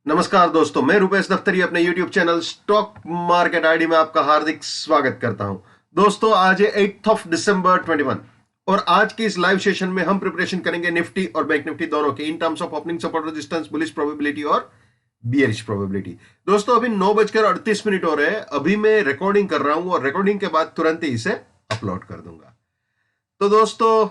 नमस्कार दोस्तों, मैं रुपेश दफ्तरी अपने YouTube channel stock market ID में आपका हार्दिक स्वागत करता हूं। दोस्तों, आज है 8 ऑफ दिसंबर 21 और आज के इस लाइव सेशन में हम प्रिपरेशन करेंगे निफ्टी और बैंक निफ्टी दोनों की in terms of opening, support, resistance, bullish probability और बियरिश प्रोबेबिलिटी। दोस्तों, अभी 9:38 हो रहे हैं। अभी मैं रिकॉर्डिंग कर रहा हूं और रिकॉर्डिंग के बाद तुरंत ही इसे अपलोड कर दूंगा। तो दोस्तों,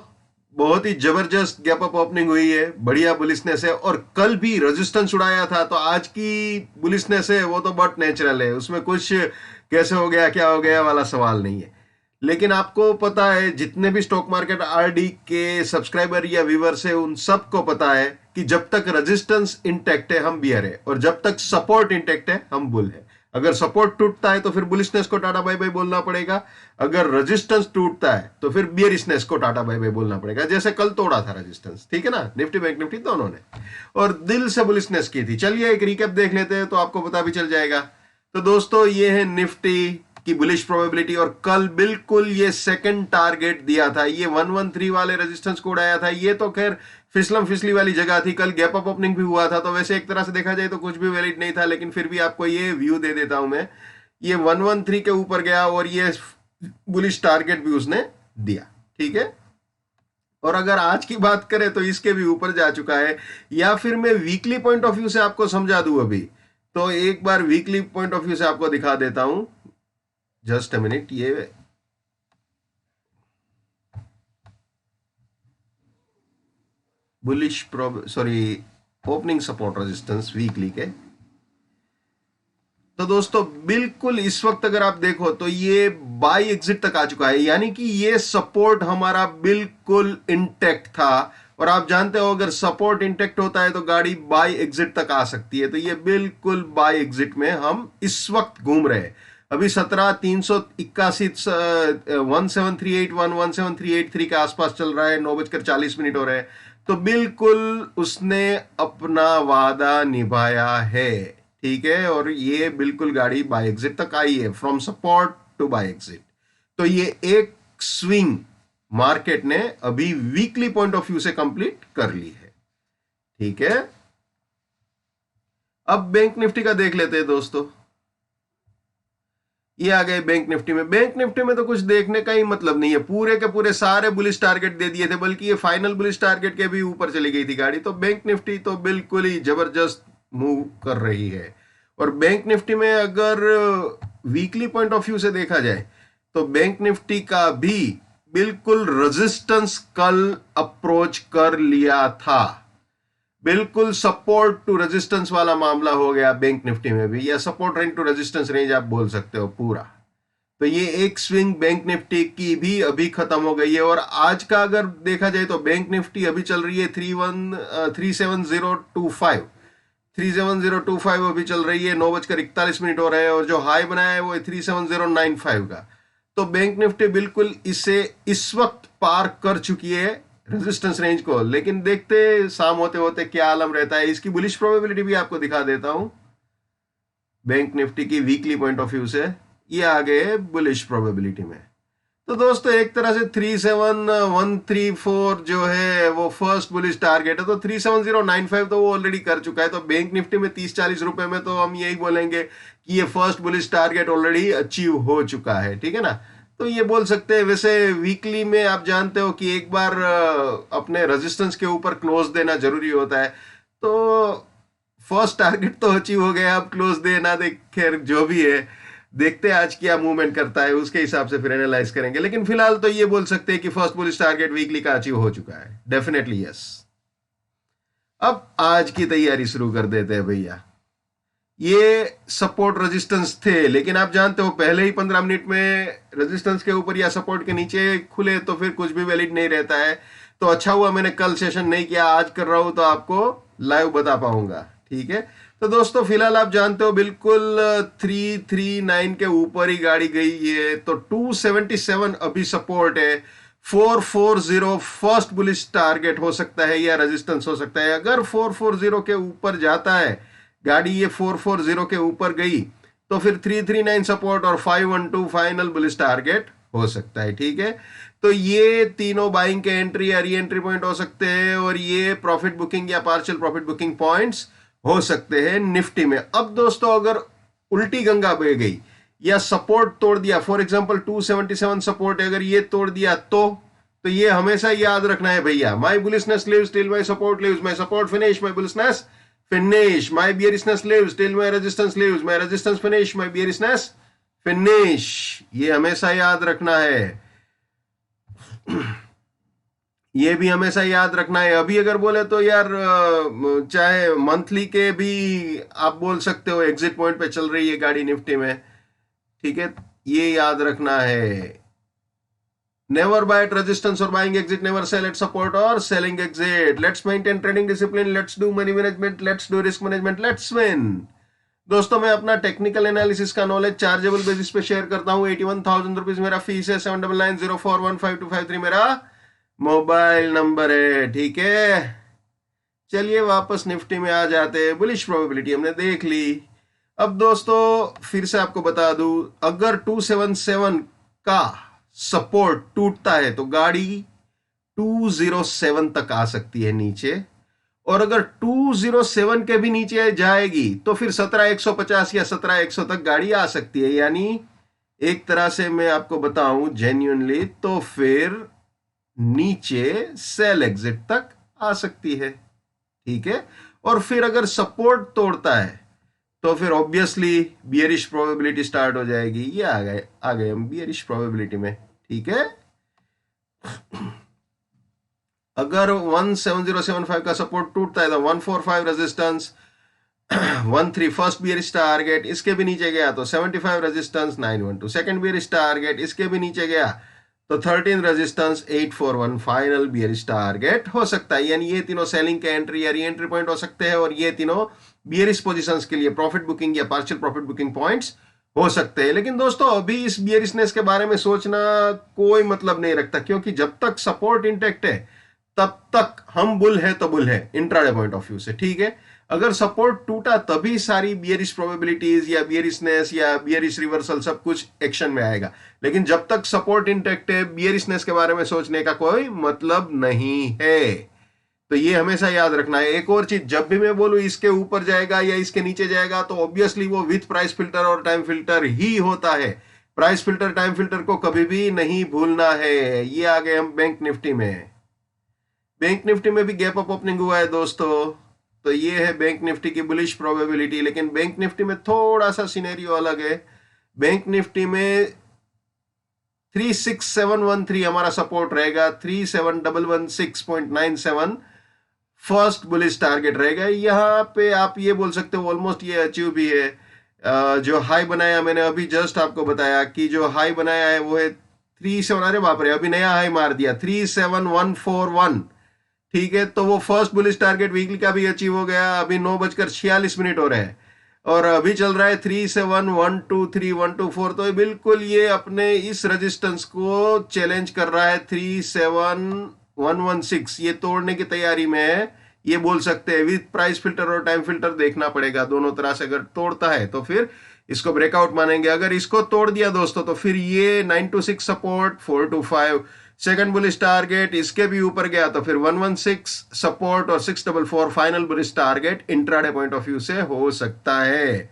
बहुत ही जबरदस्त गैप अप ओपनिंग हुई है, बढ़िया बुलिशनेस है और कल भी रेजिस्टेंस उड़ाया था। तो आज की बुलिशनेस है वो तो बहुत नेचुरल है, उसमें कुछ कैसे हो गया क्या हो गया वाला सवाल नहीं है। लेकिन आपको पता है, जितने भी स्टॉक मार्केट आरडी के सब्सक्राइबर या व्यूवर्स है उन सबको पता है कि जब तक रेजिस्टेंस इंटैक्ट है हम बियर है और जब तक सपोर्ट इंटैक्ट है हम बुल है। अगर सपोर्ट टूटता है तो फिर बुलिशनेस को टाटा बाय बाय बोलना पड़ेगा, अगर रेजिस्टेंस टूटता है तो फिर बियरिशनेस को टाटा बाय बाय बोलना पड़ेगा। जैसे कल तोड़ा था रेजिस्टेंस, ठीक है ना, निफ्टी बैंक निफ्टी दोनों ने, और दिल से बुलिशनेस की थी। चलिए एक रिकैप देख लेते हैं तो आपको पता भी चल जाएगा। तो दोस्तों, ये है निफ्टी की बुलिश प्रोबेबिलिटी और कल बिल्कुल ये सेकंड टारगेट दिया था, ये 113 वाले रेजिस्टेंस को उड़ाया था। ये तो खैर फिसलम फिसली वाली जगह थी, कल गैप अप ओपनिंग भी हुआ था, तो वैसे एक तरह से देखा जाए तो कुछ भी वैलिड नहीं था, लेकिन फिर भी आपको ये व्यू दे देता हूं मैं। ये 113 के ऊपर गया और ये बुलिश टारगेट भी उसने दिया, ठीक है। और अगर आज की बात करें तो इसके भी ऊपर जा चुका है, या फिर मैं वीकली पॉइंट ऑफ व्यू से आपको समझा दूं अभी, तो एक बार वीकली पॉइंट ऑफ व्यू से आपको दिखा देता हूं। जस्ट अ मिनट, ये bullish opening support resistance weekly के। तो दोस्तों, बिल्कुल इस वक्त अगर आप देखो तो ये बाई एग्जिट तक आ चुका है, यानी कि ये सपोर्ट हमारा बिल्कुल इंटैक्ट था। और आप जानते हो अगर सपोर्ट इंटैक्ट होता है तो गाड़ी बाई एग्जिट तक आ सकती है। तो ये बिल्कुल बाई एग्जिट में हम इस वक्त घूम रहे हैं। अभी 17,381 17,381 के आसपास चल रहा है, 9:40 हो रहे हैं। तो बिल्कुल उसने अपना वादा निभाया है, ठीक है। और ये बिल्कुल गाड़ी बाय एग्जिट तक आई है, from support to buy exit. तो ये एक स्विंग मार्केट ने अभी वीकली पॉइंट ऑफ व्यू से कंप्लीट कर ली है, ठीक है। अब बैंक निफ्टी का देख लेते हैं दोस्तों। ये आ गए बैंक निफ्टी में। बैंक निफ्टी में तो कुछ देखने का ही मतलब नहीं है, पूरे के पूरे सारे बुलिश टारगेट दे दिए थे, बल्कि ये फाइनल बुलिश टारगेट के भी ऊपर चली गई थी गाड़ी। तो बैंक निफ्टी तो बिल्कुल ही जबरदस्त मूव कर रही है। और बैंक निफ्टी में अगर वीकली पॉइंट ऑफ व्यू से देखा जाए तो बैंक निफ्टी का भी बिल्कुल रेजिस्टेंस कल अप्रोच कर लिया था। बिल्कुल सपोर्ट टू रेजिस्टेंस वाला मामला हो गया बैंक निफ्टी में भी, या support range to resistance range आप बोल सकते हो पूरा। तो ये एक स्विंग बैंक निफ्टी की भी अभी खत्म हो गई है। और आज का अगर देखा जाए तो बैंक निफ्टी अभी चल रही है 37025 37025 अभी चल रही है, 9:41 हो रहे हैं। और जो हाई बनाया है वो 37095 का। तो बैंक निफ्टी बिल्कुल इसे इस वक्त पार कर चुकी है रेजिस्टेंस रेंज को। लेकिन देखते शाम होते होते क्या आलम रहता है। इसकी बुलिश प्रोबेबिलिटी भी आपको दिखा देता हूं बैंक निफ्टी की वीकली पॉइंट ऑफ व्यू से। ये आ गए बुलिश प्रोबेबिलिटी में। तो दोस्तों, एक तरह से 37134 जो है वो फर्स्ट बुलिश टारगेट है, तो 37095 तो वो ऑलरेडी कर चुका है। तो बैंक निफ्टी में 30-40 रुपए में तो हम यही बोलेंगे कि ये first bullish target already achieve हो चुका है, ठीक है ना। तो ये बोल सकते हैं। वैसे वीकली में आप जानते हो कि एक बार अपने रेजिस्टेंस के ऊपर क्लोज देना जरूरी होता है। तो फर्स्ट टारगेट तो अचीव हो गया, अब क्लोज दे ना दे खैर जो भी है, देखते हैं आज क्या मूवमेंट करता है, उसके हिसाब से फिर एनालाइज करेंगे। लेकिन फिलहाल तो ये बोल सकते हैं कि फर्स्ट बुलिश टारगेट वीकली का अचीव हो चुका है, डेफिनेटली यस। अब आज की तैयारी शुरू कर देते हैं भैया। ये सपोर्ट रेजिस्टेंस थे, लेकिन आप जानते हो पहले ही 15 मिनट में रेजिस्टेंस के ऊपर या सपोर्ट के नीचे खुले तो फिर कुछ भी वैलिड नहीं रहता है। तो अच्छा हुआ मैंने कल सेशन नहीं किया, आज कर रहा हूं तो आपको लाइव बता पाऊंगा, ठीक है। तो दोस्तों, फिलहाल आप जानते हो बिल्कुल 339 के ऊपर ही गाड़ी गई है। तो 277 अभी सपोर्ट है, 440 फर्स्ट बुलिश टारगेट हो सकता है या रेजिस्टेंस हो सकता है। अगर 440 के ऊपर जाता है गाड़ी, ये 440 के ऊपर गई तो फिर 339 सपोर्ट और 512 फाइनल बुलिश टारगेट हो सकता है, ठीक है। तो ये तीनों बाइंग के एंट्री या री एंट्री पॉइंट हो सकते हैं और ये प्रॉफिट बुकिंग या पार्शियल प्रॉफिट बुकिंग पॉइंट्स हो सकते हैं निफ्टी में। अब दोस्तों अगर उल्टी गंगा बह गई या सपोर्ट तोड़ दिया, फॉर एग्जांपल 277 सपोर्ट अगर ये तोड़ दिया तो ये हमेशा याद रखना है भैया, my bullishness lives till my support lives, my support finish, my bullishness finish, my bearishness lives till my resistance lives, my resistance finish, my bearishness finish. ये हमेशा याद रखना है, ये भी हमेशा याद रखना है। अभी अगर बोले तो यार चाहे मंथली के भी आप बोल सकते हो एग्जिट पॉइंट पे चल रही है गाड़ी निफ्टी में, ठीक है, ये याद रखना है। नेवर बाय एट रेजिस्टेंस और buying exit, never sell at support और selling exit. Let's maintain trading discipline, let's do money management, let's do risk management, let's win. दोस्तों मैं अपना टेक्निकल एनालिसिस का नॉलेज चार्जेबल बेसिस पे share करता हूँ। 81,000 rupees मेरा फीस है, 7990415253 मेरा मोबाइल नंबर है, ठीक है। चलिए वापस निफ्टी में आ जाते हैं। बुलिश प्रोबेबिलिटी हमने देख ली। अब दोस्तों फिर से आपको बता दूं, अगर 277 का सपोर्ट टूटता है तो गाड़ी 207 तक आ सकती है नीचे, और अगर 207 के भी नीचे जाएगी तो फिर 17,150 या 17,100 तक गाड़ी आ सकती है। यानी एक तरह से मैं आपको बताऊं जेन्युइनली तो फिर नीचे सेल एग्जिट तक आ सकती है, ठीक है। और फिर अगर सपोर्ट तोड़ता है तो फिर ऑब्वियसली बियरिश प्रोबेबिलिटी स्टार्ट हो जाएगी। ये आ गए हम बियरिश प्रोबेबिलिटी में, ठीक है। अगर 17075 का सपोर्ट टूटता है तो 145 रेजिस्टेंस, 13 फर्स्ट बियरिश टारगेट, इसके भी नीचे गया तो 75 रेजिस्टेंस, 912 सेकंड बियरिश टारगेट, इसके भी नीचे गया तो 13 रेजिस्टेंस, 841 फाइनल बियरिश टारगेट हो सकता है। यानी ये तीनों सेलिंग के एंट्री या री एंट्री पॉइंट हो सकते हैं, और ये तीनों बियरिश पोजीशंस के लिए प्रॉफिट बुकिंग या पार्शियल प्रॉफिट बुकिंग पॉइंट्स हो सकते हैं। लेकिन दोस्तों अभी इस बियरिशनेस के बारे में सोचना कोई मतलब नहीं रखता, क्योंकि जब तक सपोर्ट इंटैक्ट है तब तक हम बुल है तो बुल है इंट्राडे पॉइंट ऑफ व्यू से, ठीक है। अगर सपोर्ट टूटा तभी सारी बियरिश प्रोबेबिलिटीज या बियरिशनेस या बियरिश रिवर्सल सब कुछ एक्शन में आएगा। लेकिन जब तक सपोर्ट इंटैक्ट है बियरिशनेस के बारे में सोचने का कोई मतलब नहीं है। तो ये हमेशा याद रखना है। एक और चीज, जब भी मैं बोलूं इसके ऊपर जाएगा या इसके नीचे जाएगा तो ऑब्वियसली वो विथ प्राइस फिल्टर और टाइम फिल्टर ही होता है। प्राइस फिल्टर टाइम फिल्टर को कभी भी नहीं भूलना है। ये आ गए हम बैंक निफ्टी में। बैंक निफ्टी में भी गैप अप ओपनिंग हुआ है दोस्तों, तो ये है बैंक निफ्टी की बुलिश प्रोबेबिलिटी। लेकिन बैंक निफ्टी में थोड़ा सा सिनेरियो अलग है। बैंक निफ्टी में 36713 हमारा सपोर्ट रहेगा, 37116.97 फर्स्ट बुलिश टारगेट रहेगा। यहाँ पे आप ये बोल सकते हो ऑलमोस्ट ये अचीव भी है। जो हाई बनाया मैंने अभी जस्ट आपको बताया कि जो हाई बनाया है वो है 37, अरे बाप रे अभी नया हाई मार दिया 37141, ठीक है। तो वो फर्स्ट बुलिश टारगेट वीकली का भी अचीव हो गया। अभी 9:46 हो रहे हैं और अभी चल रहा है 37123 तो बिल्कुल ये अपने इस रेजिस्टेंस को चैलेंज कर रहा है। 37116 ये तोड़ने की तैयारी में है, ये बोल सकते हैं। विद प्राइस फिल्टर और टाइम फिल्टर देखना पड़ेगा दोनों तरह से। अगर तोड़ता है तो फिर इसको ब्रेकआउट मानेंगे। अगर इसको तोड़ दिया दोस्तों तो फिर ये 926 सपोर्ट, 425 सेकंड बुलिश टारगेट, इसके भी ऊपर गया तो फिर 116 सपोर्ट और 644 final bullish target intraday point of view से हो सकता है।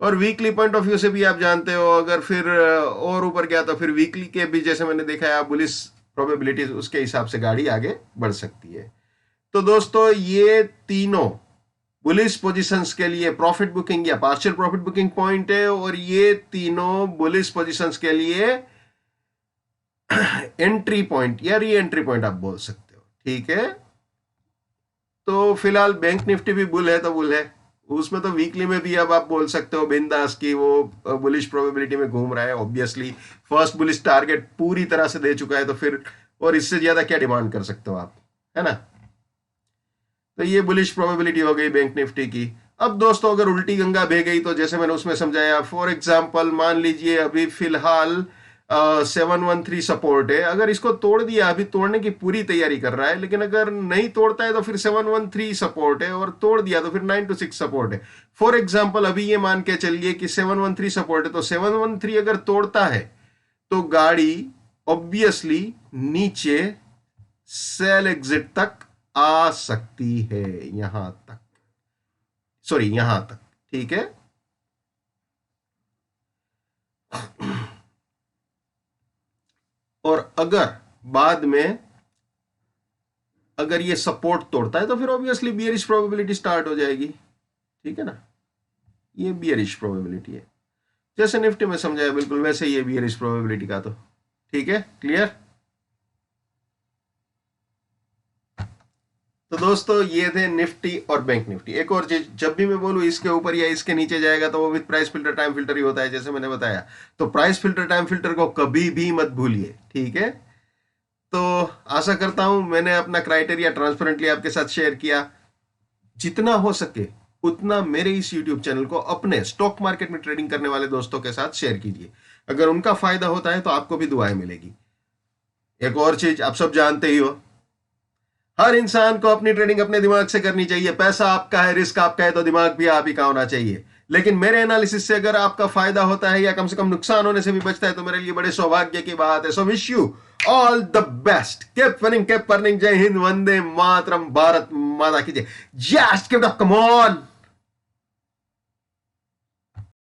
और वीकली पॉइंट ऑफ व्यू से भी आप जानते हो, अगर फिर और ऊपर गया तो फिर वीकली के भी जैसे मैंने देखा है बुलिश प्रोबेबिलिटीज उसके हिसाब से गाड़ी आगे बढ़ सकती है। तो दोस्तों ये तीनों बुलिश पोजीशंस के लिए प्रॉफिट बुकिंग या पार्शियल प्रॉफिट बुकिंग पॉइंट है, और ये तीनों बुलिश पोजीशंस के लिए एंट्री पॉइंट या री एंट्री पॉइंट आप बोल सकते हो, ठीक है। तो फिलहाल बैंक निफ्टी भी बुल है तो बुल है, उसमें तो वीकली में भी अब आप बोल सकते हो बिंदास की वो बुलिश प्रोबेबिलिटी में घूम रहा है। ऑब्वियसली फर्स्ट बुलिश टारगेट पूरी तरह से दे चुका है, तो फिर और इससे ज्यादा क्या डिमांड कर सकते हो आप, है ना। तो ये बुलिश प्रोबेबिलिटी हो गई बैंक निफ्टी की। अब दोस्तों अगर उल्टी गंगा बह गई तो जैसे मैंने उसमें समझाया, फॉर एग्जाम्पल मान लीजिए अभी फिलहाल 713 सपोर्ट है, अगर इसको तोड़ दिया, अभी तोड़ने की पूरी तैयारी कर रहा है, लेकिन अगर नहीं तोड़ता है तो फिर 713 सपोर्ट है, और तोड़ दिया तो फिर 926 सपोर्ट है। फॉर एग्जांपल अभी ये मान के चलिए कि 713 सपोर्ट है, तो 713 अगर तोड़ता है तो गाड़ी ऑब्वियसली नीचे सेल एग्जिट तक आ सकती है, यहां तक, सॉरी यहां तक, ठीक है। और अगर बाद में अगर ये सपोर्ट तोड़ता है तो फिर ऑब्वियसली बियरिश प्रोबेबिलिटी स्टार्ट हो जाएगी, ठीक है ना। ये बियरिश प्रोबेबिलिटी है, जैसे निफ्टी में समझाया बिल्कुल वैसे ही है बियरिश प्रोबेबिलिटी का, तो ठीक है, क्लियर। तो दोस्तों ये थे निफ्टी और बैंक निफ्टी। एक और चीज, जब भी मैं बोलूं इसके ऊपर या इसके नीचे जाएगा तो वो with price filter time filter ही होता है, जैसे मैंने बताया। तो प्राइस फिल्टर टाइम फिल्टर को कभी भी मत भूलिए, ठीक है। तो आशा करता हूं मैंने अपना क्राइटेरिया ट्रांसपेरेंटली आपके साथ शेयर किया। जितना हो सके उतना मेरे इस यूट्यूब चैनल को अपने स्टॉक मार्केट में ट्रेडिंग करने वाले दोस्तों के साथ शेयर कीजिए। अगर उनका फायदा होता है तो आपको भी दुआएं मिलेगी। एक और चीज आप सब जानते ही हो, हर इंसान को अपनी ट्रेडिंग अपने दिमाग से करनी चाहिए। पैसा आपका है, रिस्क आपका है, तो दिमाग भी आप ही का होना चाहिए। लेकिन मेरे एनालिसिस से अगर आपका फायदा होता है या कम से कम नुकसान होने से भी बचता है तो मेरे लिए बड़े सौभाग्य की बात है। So wish you all the best, keep winning, keep earning. जय हिंद, वंदे मातरम, भारत माता की जय। Just give it up, come on.